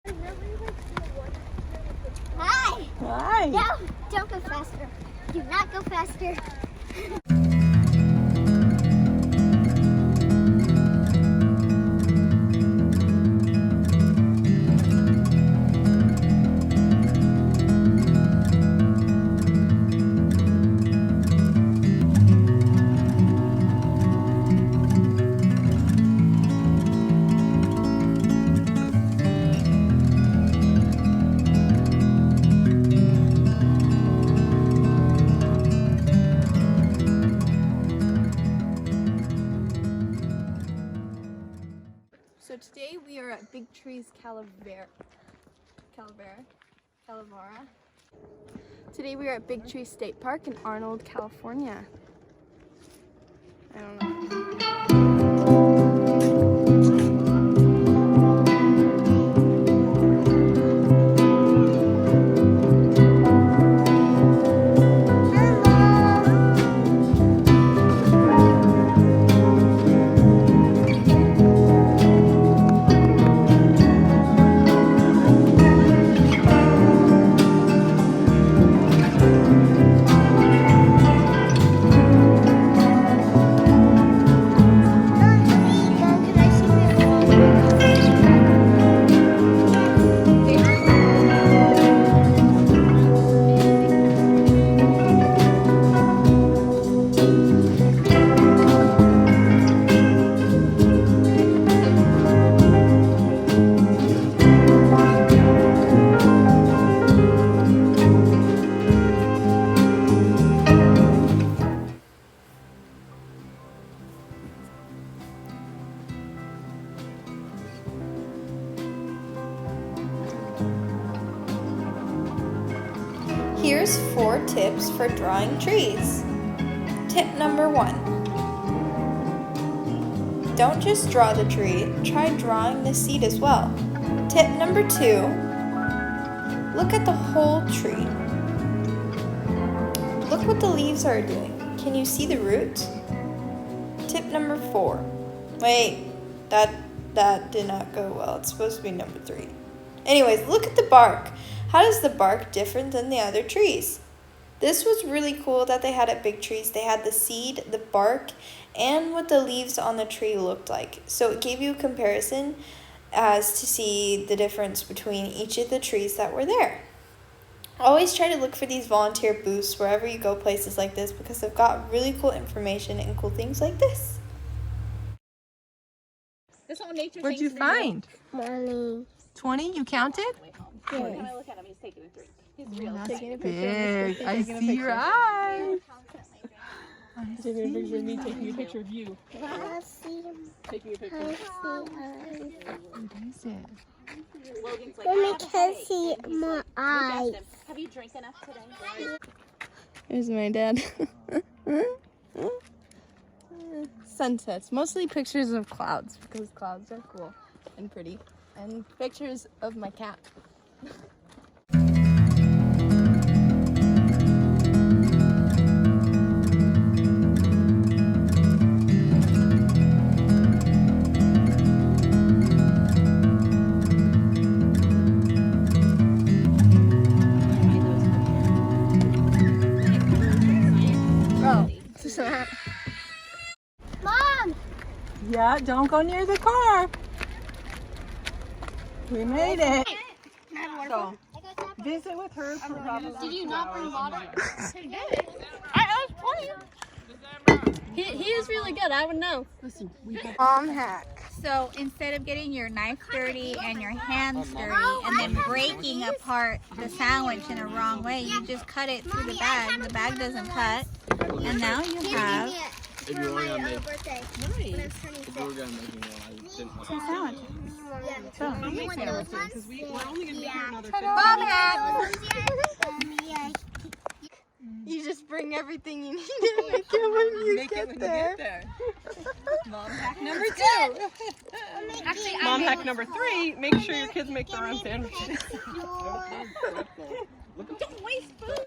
Hi! Hi! No, don't go faster. Do not go faster. So today we are at Big Trees Calavera. Today we are at Big Tree State Park in Arnold, California. I don't know. Here's 4 tips for drawing trees. Tip number 1. Don't just draw the tree, try drawing the seed as well. Tip number 2. Look at the whole tree. Look what the leaves are doing. Can you see the roots? Tip number 4. Wait, that did not go well. It's supposed to be number 3. Anyways, look at the bark. How does the bark differ than the other trees? This was really cool that they had at Big Trees. They had the seed, the bark, and what the leaves on the tree looked like. So it gave you a comparison as to see the difference between each of the trees that were there. Always try to look for these volunteer booths wherever you go places like this because they've got really cool information and cool things like this. What'd you find? Money. 20? You counted? Yes. Look at him, he's taking a drink. He's real. That's big. I see your eyes. Taking a picture of me, taking a picture of you. I see. Taking a picture. What is it? Logan's like, Let I me have a can headache. see my eyes. Have you drank enough today? Here's my dad. Sunsets. Mostly pictures of clouds because clouds are cool and pretty. And pictures of my cat. Oh. Mom! Yeah, don't go near the car. We made it. So, visit with her for probably Did you not bring water? He is really good. I would know. mom hack. So instead of getting your knife dirty and your hands dirty and then breaking apart the sandwich in a wrong way, you just cut it through the bag. The bag doesn't cut. And now you have If you were gonna make, if you were gonna make one, I didn't want two sandwiches. How many sandwiches? Because we're only going to be here another 15 Mom hack! You just bring everything you need to make it when you get there. Mom hack number 2. Mom hack number 3, make sure your kids make their own sandwiches. to. Don't waste food!